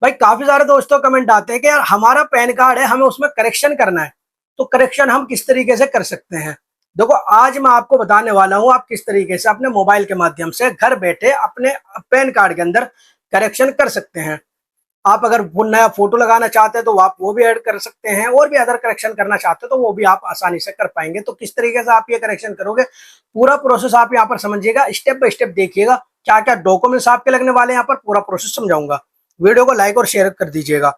भाई काफी सारे दोस्तों कमेंट आते हैं कि यार हमारा पैन कार्ड है, हमें उसमें करेक्शन करना है, तो करेक्शन हम किस तरीके से कर सकते हैं। देखो आज मैं आपको बताने वाला हूं आप किस तरीके से अपने मोबाइल के माध्यम से घर बैठे अपने पैन कार्ड के अंदर करेक्शन कर सकते हैं। आप अगर वो नया फोटो लगाना चाहते हैं तो आप वो भी ऐड कर सकते हैं, और भी अदर करेक्शन करना चाहते हैं तो वो भी आप आसानी से कर पाएंगे। तो किस तरीके से आप ये करेक्शन करोगे, पूरा प्रोसेस आप यहाँ पर समझिएगा, स्टेप बाय स्टेप देखिएगा, क्या क्या डॉक्यूमेंट्स आपके लगने वाले हैं, यहाँ पर पूरा प्रोसेस समझाऊंगा। वीडियो को लाइक और शेयर कर दीजिएगा।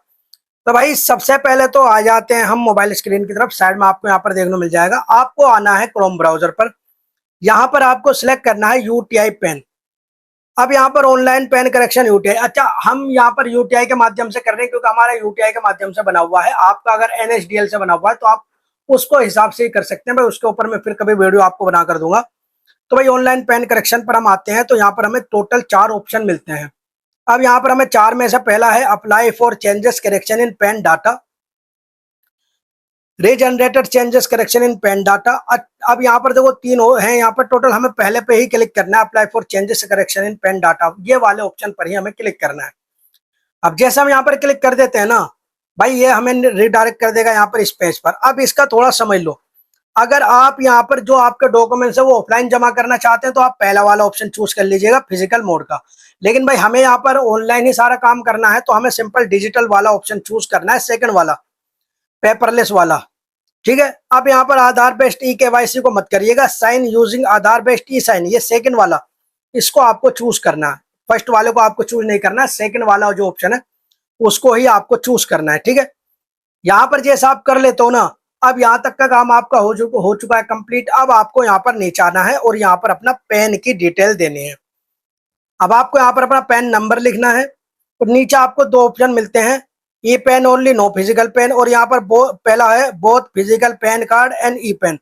तो भाई सबसे पहले तो आ जाते हैं हम मोबाइल स्क्रीन की तरफ। साइड में आपको यहाँ पर देखने को मिल जाएगा, आपको आना है क्रोम ब्राउजर पर। यहाँ पर आपको सिलेक्ट करना है यूटीआई पेन। अब यहाँ पर ऑनलाइन पेन करेक्शन यूटीआई, अच्छा हम यहाँ पर यूटीआई के माध्यम से कर रहे हैं क्योंकि हमारा यूटीआई के माध्यम से बना हुआ है। आपका अगर एनएसडीएल से बना हुआ है तो आप उसको हिसाब से ही कर सकते हैं भाई, उसके ऊपर मैं फिर कभी वीडियो आपको बना कर दूंगा। तो भाई ऑनलाइन पेन करेक्शन पर हम आते हैं, तो यहाँ पर हमें टोटल 4 ऑप्शन मिलते हैं। अब यहाँ पर हमें 4 में से पहला है apply for changes correction in pen data, regenerated changes correction in pen data. अब यहाँ पर देखो 3 हैं यहाँ पर टोटल, हमें पहले पे ही क्लिक करना है, apply for changes correction in pen data, ये वाले ऑप्शन पर ही हमें क्लिक करना है। अब जैसे हम यहाँ पर क्लिक कर देते हैं ना भाई, ये हमें रिडायरेक्ट कर देगा यहाँ पर इस पेज पर। अब इसका थोड़ा समझ लो, अगर आप यहाँ पर जो आपके डॉक्यूमेंट्स है वो ऑफलाइन जमा करना चाहते हैं तो आप पहला वाला ऑप्शन चूज कर लीजिएगा, फिजिकल मोड का। लेकिन भाई हमें यहाँ पर ऑनलाइन ही सारा काम करना है तो हमें सिंपल डिजिटल वाला ऑप्शन चूज करना है, सेकंड वाला, पेपरलेस वाला। ठीक है, अब यहाँ पर आधार बेस्ड ई केवाईसी को मत करिएगा, साइन यूजिंग आधार बेस्ड ई साइन, ये सेकंड वाला, इसको आपको चूज करना है। फर्स्ट वाले को आपको चूज नहीं करना है, सेकंड वाला जो ऑप्शन है उसको ही आपको चूज करना है। ठीक है, यहाँ पर जैसा आप कर लेते हो ना, अब यहाँ तक का काम आपका हो चुका है कंप्लीट। अब आपको यहाँ पर नीचे आना है और यहाँ पर अपना पेन की डिटेल देनी है। अब आपको यहाँ पर अपना पेन नंबर लिखना है, और नीचे आपको 2 ऑप्शन मिलते हैं, e PAN only, no physical PAN, और यहाँ पर पहला है both physical PAN card and e PAN.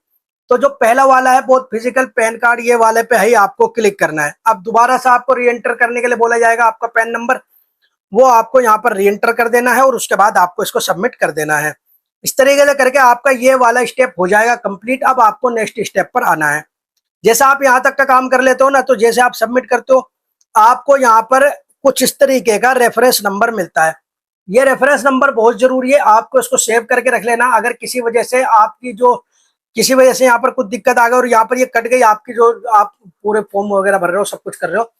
तो जो पहला वाला है बोथ फिजिकल पेन कार्ड, ये वाले पे ही आपको क्लिक करना है। अब दोबारा से आपको री एंटर करने के लिए बोला जाएगा आपका पेन नंबर, वो आपको यहाँ पर री एंटर कर देना है और उसके बाद आपको इसको सबमिट कर देना है। इस तरीके से करके आपका ये वाला स्टेप हो जाएगा कंप्लीट। अब आपको नेक्स्ट स्टेप पर आना है। जैसे आप यहाँ तक का काम कर लेते हो ना, तो जैसे आप सबमिट करते हो आपको यहाँ पर कुछ इस तरीके का रेफरेंस नंबर मिलता है। ये रेफरेंस नंबर बहुत जरूरी है, आपको इसको सेव करके रख लेना। अगर किसी वजह से आपकी जो किसी वजह से यहाँ पर कुछ दिक्कत आ गई और यहाँ पर ये कट गई आपकी, जो आप पूरे फॉर्म वगैरह भर रहे हो, सब कुछ कर रहे हो,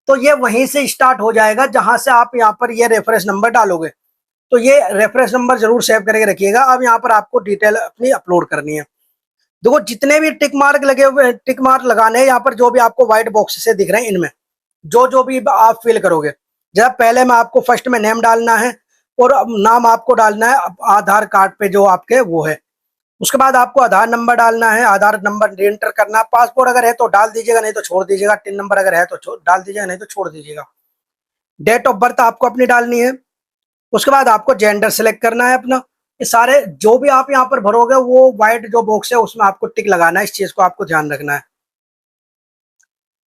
तो ये वहीं से स्टार्ट हो जाएगा जहां से आप यहाँ पर ये रेफरेंस नंबर डालोगे। तो ये रेफरेंस नंबर जरूर सेव करके रखिएगा। अब यहाँ पर आपको डिटेल अपनी अपलोड करनी है। देखो जितने भी टिक मार्क लगे हुए, टिक मार्क लगाने हैं यहाँ पर, जो भी आपको व्हाइट बॉक्स से दिख रहे हैं, इनमें जो जो भी आप फिल करोगे, जरा पहले में आपको फर्स्ट में नेम डालना है, और नाम आपको डालना है आधार कार्ड पे जो आपके वो है। उसके बाद आपको आधार नंबर डालना है, आधार नंबर एंटर करना है। पासपोर्ट अगर है तो डाल दीजिएगा, नहीं तो छोड़ दीजिएगा। टिन नंबर अगर है तो डाल दीजिएगा, नहीं तो छोड़ दीजिएगा। डेट ऑफ बर्थ आपको अपनी डालनी है। उसके बाद आपको जेंडर सेलेक्ट करना है अपना। ये सारे जो भी आप यहाँ पर भरोगे वो व्हाइट जो बॉक्स है उसमें आपको टिक लगाना है, इस चीज को आपको ध्यान रखना है।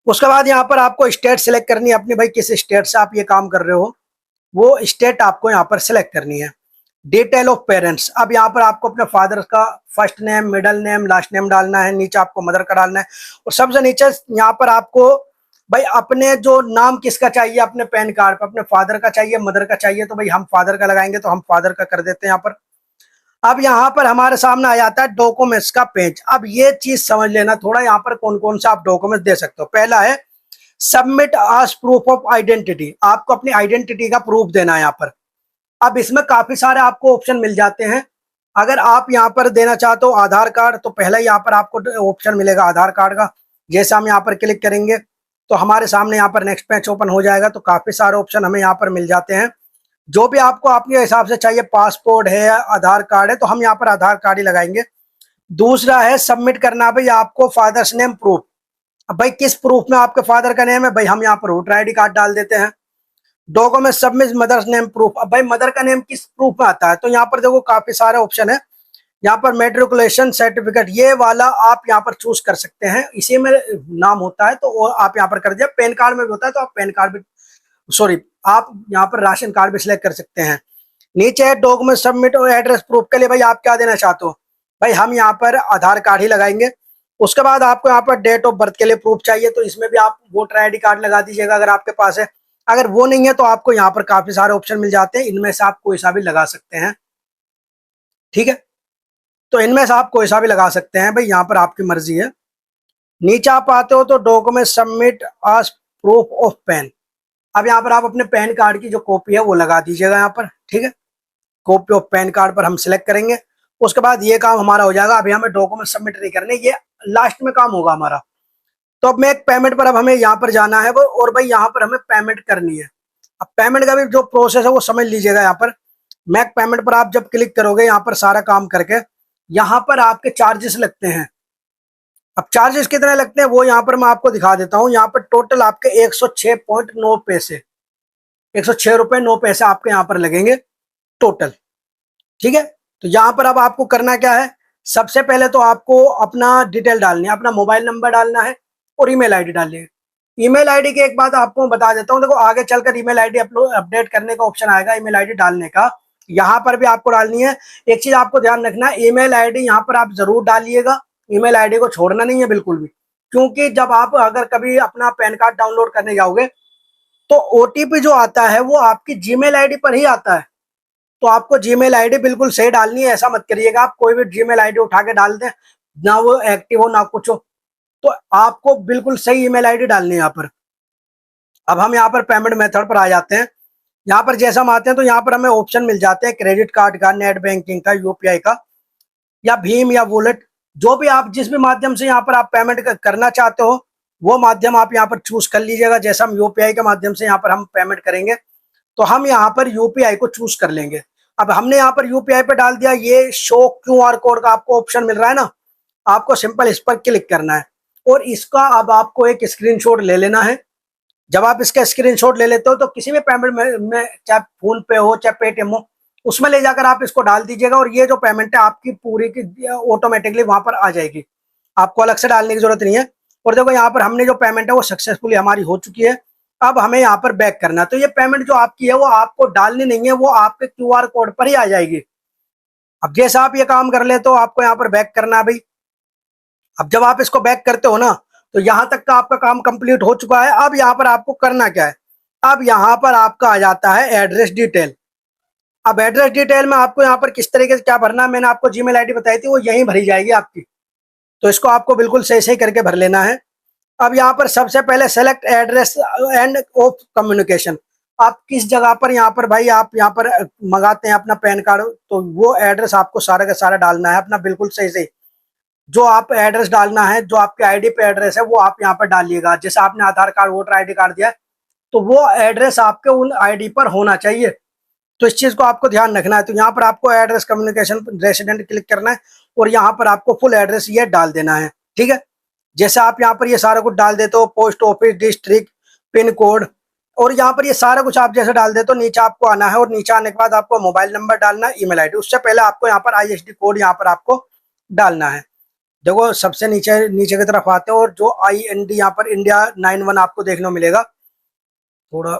उसके बाद यहाँ पर आपको स्टेट सेलेक्ट करनी है अपनी, भाई किस स्टेट से आप ये काम कर रहे हो, वो स्टेट आपको यहाँ पर सिलेक्ट करनी है। डिटेल ऑफ पेरेंट्स, अब यहाँ पर आपको अपने फादर का first name, middle name, last name डालना है। नीचे आपको मदर का डालना है, और सबसे नीचे यहाँ पर आपको भाई अपने जो नाम किसका चाहिए अपने पैन कार्ड पर, अपने फादर का चाहिए, मदर का चाहिए, तो भाई हम फादर का लगाएंगे तो हम फादर का कर देते हैं यहाँ पर। अब यहाँ पर हमारे सामने आ जाता है डॉक्यूमेंट्स का पेज। अब ये चीज समझ लेना थोड़ा, यहाँ पर कौन कौन सा आप डॉक्यूमेंट दे सकते हो। पहला है सबमिट आज प्रूफ ऑफ आइडेंटिटी, आपको अपनी आइडेंटिटी का प्रूफ देना है यहाँ पर। अब इसमें काफी सारे आपको ऑप्शन मिल जाते हैं। अगर आप यहाँ पर देना चाहते हो आधार कार्ड, तो पहले यहाँ पर आपको ऑप्शन मिलेगा आधार कार्ड का। जैसे हम यहाँ पर क्लिक करेंगे तो हमारे सामने यहाँ पर नेक्स्ट पेज ओपन हो जाएगा। तो काफी सारे ऑप्शन हमें यहाँ पर मिल जाते हैं, जो भी आपको अपने हिसाब से चाहिए। पासपोर्ट है, आधार कार्ड है, तो हम यहाँ पर आधार कार्ड ही लगाएंगे। दूसरा है सबमिट करना, भाई आपको फादर्स नेम प्रूफ। अब भाई किस प्रूफ में आपके फादर का नेम है, भाई हम यहाँ पर वोटर आईडी कार्ड डाल देते हैं। Document submit mother's name proof, अब भाई मदर का नेम किस प्रूफ में आता है, तो यहाँ पर देखो काफी सारे ऑप्शन है। यहाँ पर मेट्रिकुलेशन सर्टिफिकेट, ये वाला आप यहाँ पर चूज कर सकते हैं, इसी में नाम होता है तो वो आप यहाँ पर कर दिया। पैन कार्ड में भी होता है तो आप पैन कार्ड भी, सॉरी, आप यहाँ पर राशन कार्ड भी सिलेक्ट कर सकते हैं। नीचे है डॉक्यूमेंट सबमिट और एड्रेस प्रूफ के लिए, भाई आप क्या देना चाहते हो, भाई हम यहाँ पर आधार कार्ड ही लगाएंगे। उसके बाद आपको यहाँ पर डेट ऑफ बर्थ के लिए प्रूफ चाहिए, तो इसमें भी आप वोटर आईडी कार्ड लगा दीजिएगा अगर आपके पास है। अगर वो नहीं है तो आपको यहाँ पर काफी सारे ऑप्शन मिल जाते हैं, इनमें से आप कोई सा भी लगा सकते हैं। ठीक है, तो इनमें से आप कोई सा भी लगा सकते हैं भाई, यहाँ पर आपकी मर्जी है। नीचे आप आते हो तो डॉक्यूमेंट सबमिट आज प्रूफ ऑफ पेन। अब यहाँ पर आप अपने पैन कार्ड की जो कॉपी है वो लगा दीजिएगा यहाँ पर। ठीक है, कॉपी ऑफ पैन कार्ड पर हम सिलेक्ट करेंगे। उसके बाद ये काम हमारा हो जाएगा। अभी हमें डॉक्यूमेंट सबमिट नहीं करने, ये लास्ट में काम होगा हमारा। तो अब मैं एक पेमेंट पर, अब हमें यहाँ पर जाना है वो, और भाई यहाँ पर हमें पेमेंट करनी है। अब पेमेंट का भी जो प्रोसेस है वो समझ लीजिएगा। यहाँ पर मैक पेमेंट पर आप जब क्लिक करोगे, यहाँ पर सारा काम करके यहाँ पर आपके चार्जेस लगते हैं। अब चार्जेस कितने लगते हैं वो यहाँ पर मैं आपको दिखा देता हूँ। यहाँ पर टोटल आपके 106.9 पैसे, 106 रुपये 9 पैसे आपके यहाँ पर लगेंगे टोटल। ठीक है, तो यहाँ पर अब आपको करना क्या है, सबसे पहले तो आपको अपना डिटेल डालनी है, अपना मोबाइल नंबर डालना है और ईमेल आईडी डालनी है। ईमेल आईडी की एक बात आपको बता देता हूँ, देखो आगे चलकर ईमेल आईडी अपडेट करने का ऑप्शन आएगा, ईमेल आईडी डालने का, यहाँ पर भी आपको डालनी है। एक चीज आपको ध्यान रखना है, ईमेल आईडी यहाँ पर आप जरूर डालिएगा, ईमेल आईडी को छोड़ना नहीं है बिल्कुल भी। क्योंकि जब आप अगर कभी अपना पैन कार्ड डाउनलोड करने जाओगे तो ओटीपी जो आता है वो आपकी जीमेल आईडी पर ही आता है। तो आपको जीमेल आईडी बिल्कुल सही डालनी है। ऐसा मत करिएगा आप कोई भी जीमेल आईडी उठा के डाल दें, ना वो एक्टिव हो ना कुछ हो। तो आपको बिल्कुल सही ईमेल आईडी डालनी है यहाँ पर। अब हम यहाँ पर पेमेंट मेथड पर आ जाते हैं। यहाँ पर जैसा हम आते हैं तो यहाँ पर हमें ऑप्शन मिल जाते हैं क्रेडिट कार्ड का, नेट बैंकिंग का, यूपीआई का, या भीम या वॉलेट, जो भी आप जिस भी माध्यम से यहाँ पर आप पेमेंट करना चाहते हो वो माध्यम आप यहाँ पर चूज कर लीजिएगा। जैसा हम यूपीआई के माध्यम से यहाँ पर हम पेमेंट करेंगे तो हम यहाँ पर यूपीआई को चूज कर लेंगे। अब हमने यहाँ पर यूपीआई पे डाल दिया, ये शो क्यूआर कोड का आपको ऑप्शन मिल रहा है ना, आपको सिंपल इस पर क्लिक करना है और इसका अब आपको एक स्क्रीनशॉट ले लेना है। जब आप इसका स्क्रीनशॉट ले लेते हो तो किसी भी पेमेंट में चाहे फोन पे हो चाहे पेटीएम हो, उसमें ले जाकर आप इसको डाल दीजिएगा और ये जो पेमेंट है आपकी पूरी की ऑटोमेटिकली वहां पर आ जाएगी, आपको अलग से डालने की जरूरत नहीं है। और देखो यहाँ पर हमने जो पेमेंट है वो सक्सेसफुली हमारी हो चुकी है। अब हमें यहाँ पर बैक करना है, तो ये पेमेंट जो आपकी है वो आपको डालनी नहीं है, वो आपके क्यूआर कोड पर ही आ जाएगी। अब जैसे आप ये काम कर ले तो आपको यहाँ पर बैक करना है भाई। अब जब आप इसको बैक करते हो ना तो यहाँ तक का आपका काम कंप्लीट हो चुका है। अब यहाँ पर आपको करना क्या है, अब यहाँ पर आपका आ जाता है एड्रेस डिटेल। अब एड्रेस डिटेल में आपको यहाँ पर किस तरीके से क्या भरना है, मैंने आपको जीमेल आईडी बताई थी, वो यहीं भरी जाएगी आपकी। तो इसको आपको बिल्कुल सही सही करके भर लेना है। अब यहाँ पर सबसे पहले select address end of communication, आप किस जगह पर यहाँ पर भाई आप यहाँ पर मंगाते हैं अपना पैन कार्ड, तो वो एड्रेस आपको सारा का सारा डालना है अपना बिल्कुल सही सही। जो आप एड्रेस डालना है, जो आपके आईडी पे एड्रेस है वो आप यहाँ पर डालिएगा। जैसे आपने आधार कार्ड वोटर आईडी कार्ड दिया है तो वो एड्रेस आपके उन आईडी पर होना चाहिए। तो इस चीज को आपको ध्यान रखना है। तो यहाँ पर आपको एड्रेस कम्युनिकेशन रेसिडेंट क्लिक करना है और यहाँ पर आपको फुल एड्रेस ये डाल देना है। ठीक है, जैसे आप यहाँ पर ये सारा कुछ डाल देते हो, post office, district, pin code, और यहाँ पर ये सारा कुछ आप जैसे डाल देते हो, नीचे आपको आना है और नीचे आने के बाद आपको मोबाइल नंबर डालना है, ईमेल आईडी। उससे पहले आपको यहाँ पर आईएसडी कोड यहाँ पर आपको डालना है। देखो सबसे नीचे नीचे की तरफ आते हैं और जो IND यहाँ पर इंडिया 91 आपको देखने को मिलेगा थोड़ा,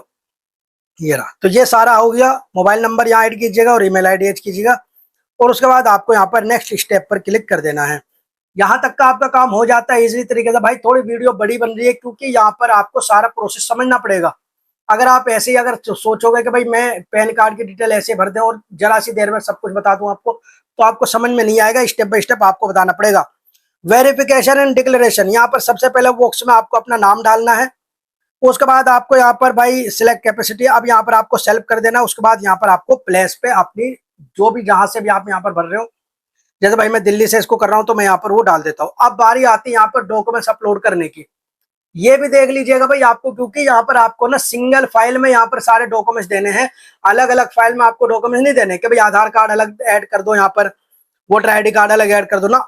ये रहा। तो ये सारा हो गया, मोबाइल नंबर यहाँ ऐड कीजिएगा और ईमेल आईडी ऐड कीजिएगा और उसके बाद आपको यहाँ पर नेक्स्ट स्टेप पर क्लिक कर देना है। यहाँ तक का आपका काम हो जाता है इजी तरीके से। भाई थोड़ी वीडियो बड़ी बन रही है क्योंकि यहाँ पर आपको सारा प्रोसेस समझना पड़ेगा। अगर आप ऐसे ही अगर सोचोगे कि भाई मैं पैन कार्ड की डिटेल ऐसे भर दें और जरा सी देर में सब कुछ बता दूं आपको, तो आपको समझ में नहीं आएगा। स्टेप बाय स्टेप आपको बताना पड़ेगा। वेरिफिकेशन एंड डिक्लेरेशन, यहाँ पर सबसे पहले बॉक्स में आपको अपना नाम डालना है। उसके बाद आपको यहाँ पर भाई सिलेक्ट कैपेसिटी, अब यहाँ पर आपको सेल्फ कर देना है। उसके बाद यहाँ पर आपको प्लेस पे अपनी जो भी जहां से भी आप यहाँ पर भर रहे हो, जैसे भाई मैं दिल्ली से इसको कर रहा हूँ तो मैं यहाँ पर वो डाल देता हूँ। अब बारी आती है यहाँ पर डॉक्यूमेंट्स अपलोड करने की। ये भी देख लीजिएगा भाई आपको, क्योंकि यहाँ पर आपको ना सिंगल फाइल में यहाँ पर सारे डॉक्यूमेंट्स देने हैं, अलग अलग फाइल में आपको डॉक्यूमेंट्स नहीं देने कि भाई आधार कार्ड अलग ऐड कर दो, यहाँ पर वोटर आईडी कार्ड अलग ऐड कर दो ना,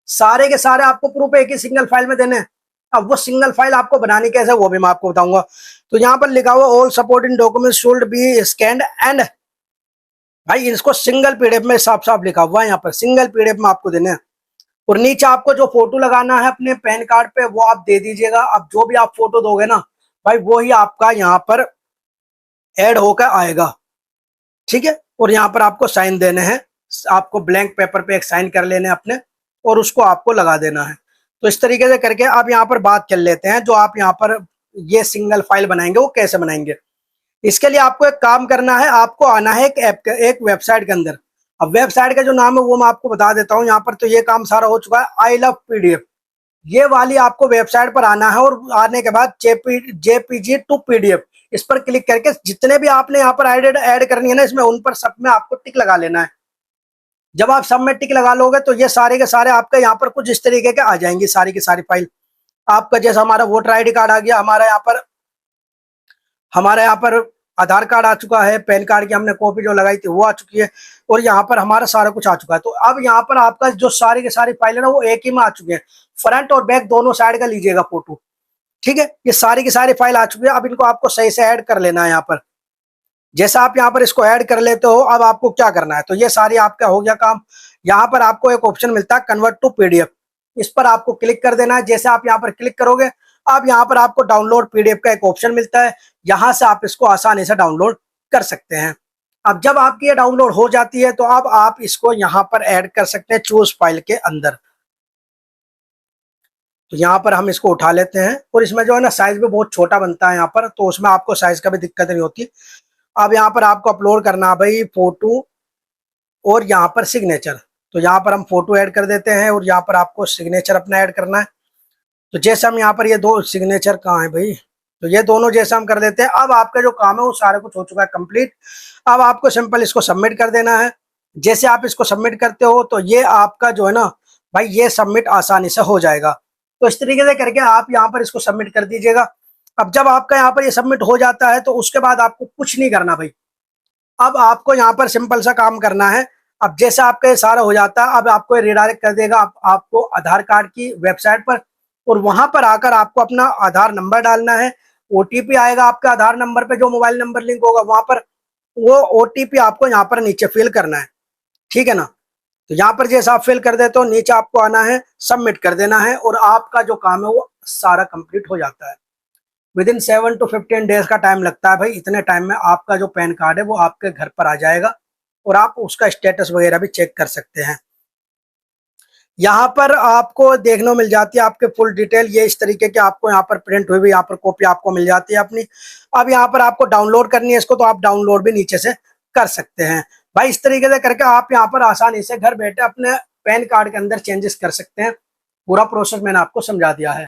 सारे के सारे आपको प्रूफ एक ही सिंगल फाइल में देने हैं। अब वो सिंगल फाइल आपको बनानी कैसे वो भी मैं आपको बताऊंगा। तो यहाँ पर लिखा हुआ all supporting documents should be scanned and, भाई इसको सिंगल पीडीएफ में साफ साफ लिखा हुआ है, यहाँ पर सिंगल पीडीएफ में आपको देने हैं। और नीचे आपको जो फोटो लगाना है अपने पैन कार्ड पे वो आप दे दीजिएगा। अब जो भी आप फोटो दोगे ना भाई वो ही आपका यहाँ पर ऐड होकर आएगा। ठीक है, और यहाँ पर आपको साइन देने हैं, आपको ब्लैंक पेपर पे एक साइन कर लेने हैं अपने और उसको आपको लगा देना है। तो इस तरीके से करके आप यहाँ पर बात कर लेते हैं, जो आप यहाँ पर ये सिंगल फाइल बनाएंगे वो कैसे बनाएंगे। इसके लिए आपको एक काम करना है, आपको आना है एक ऐप एक वेबसाइट के अंदर। अब वेबसाइट का जो नाम है वो मैं आपको बता देता हूँ। यहाँ पर तो ये काम सारा हो चुका है, आई लव पीडीएफ, ये वाली आपको वेबसाइट पर आना है। और आने के बाद जेपीजी टू पीडीएफ, इस पर क्लिक करके जितने भी आपने यहाँ पर ऐड करनी है ना, इसमें उन पर सब में आपको टिक लगा लेना है। जब आप सब में टिक लगा लोगे तो ये सारे के सारे आपके यहाँ पर कुछ इस तरीके के आ जाएंगी, सारी की सारी फाइल आपका। जैसा हमारा वोटर आईडी कार्ड आ गया, हमारे यहाँ पर आधार कार्ड आ चुका है, पैन कार्ड की हमने कॉपी जो लगाई थी वो आ चुकी है, और यहाँ पर हमारा सारा कुछ आ चुका है। तो अब यहाँ पर आपका जो सारी की सारी फाइल है ना वो एक ही में आ चुके हैं। फ्रंट और बैक दोनों साइड का लीजिएगा फोटो, ठीक है। ये सारी की सारी फाइल आ चुकी है। अब इनको आपको सही से ऐड कर लेना है। यहाँ पर जैसा आप यहाँ पर इसको ऐड कर लेते हो, अब आपको क्या करना है, तो ये सारी आपका हो गया काम। यहाँ पर आपको एक ऑप्शन मिलता है कन्वर्ट टू पीडीएफ, इस पर आपको क्लिक कर देना है। जैसे आप यहाँ पर क्लिक करोगे, अब यहाँ पर आपको डाउनलोड पीडीएफ का एक ऑप्शन मिलता है, यहाँ से आप इसको आसानी से डाउनलोड कर सकते हैं। अब जब आपकी ये डाउनलोड हो जाती है तो अब आप इसको यहाँ पर ऐड कर सकते हैं चूज फाइल के अंदर। तो यहाँ पर हम इसको उठा लेते हैं, और इसमें जो है ना साइज भी बहुत छोटा बनता है यहाँ पर, तो उसमें आपको साइज का भी दिक्कत नहीं होती। अब यहाँ पर आपको अपलोड करना है भाई फोटो और यहाँ पर सिग्नेचर। तो यहाँ पर हम फोटो ऐड कर देते हैं, और यहाँ पर आपको सिग्नेचर अपना ऐड करना है। तो जैसे हम यहाँ पर ये दो सिग्नेचर कहाँ है भाई, तो ये दोनों जैसे हम कर देते हैं। अब आपका जो काम है वो सारा कुछ हो चुका है कंप्लीट। अब आपको सिंपल इसको सबमिट कर देना है। जैसे आप इसको सबमिट करते हो तो ये आपका जो है ना भाई, ये सबमिट आसानी से हो जाएगा। तो इस तरीके से करके आप यहाँ पर इसको सबमिट कर दीजिएगा। अब जब आपका यहाँ पर ये सबमिट हो जाता है तो उसके बाद आपको कुछ नहीं करना भाई। अब आपको यहाँ पर सिंपल सा काम करना है। अब जैसे आपका ये सारा हो जाता है, अब आपको रिडायरेक्ट कर देगा आपको आधार कार्ड की वेबसाइट पर, और वहां पर आकर आपको अपना आधार नंबर डालना है। ओटीपी आएगा आपके आधार नंबर पे, जो मोबाइल नंबर लिंक होगा वहां पर, वो ओटीपी आपको यहाँ पर नीचे फिल करना है, ठीक है ना। तो यहाँ पर जैसे आप फिल कर देते हो, नीचे आपको आना है, सबमिट कर देना है, और आपका जो काम है वो सारा कंप्लीट हो जाता है। विदिन 7 to 15 डेज का टाइम लगता है भाई। इतने टाइम में आपका जो पैन कार्ड है वो आपके घर पर आ जाएगा, और आप उसका स्टेटस वगैरह भी चेक कर सकते हैं। यहाँ पर आपको देखने मिल जाती है आपके फुल डिटेल, ये इस तरीके के आपको यहाँ पर प्रिंट हुई भी यहाँ पर कॉपी आपको मिल जाती है अपनी। अब यहाँ पर आपको डाउनलोड करनी है इसको, तो आप डाउनलोड भी नीचे से कर सकते हैं भाई। इस तरीके से करके आप यहाँ पर आसानी से घर बैठे अपने पैन कार्ड के अंदर चेंजेस कर सकते हैं। पूरा प्रोसेस मैंने आपको समझा दिया है।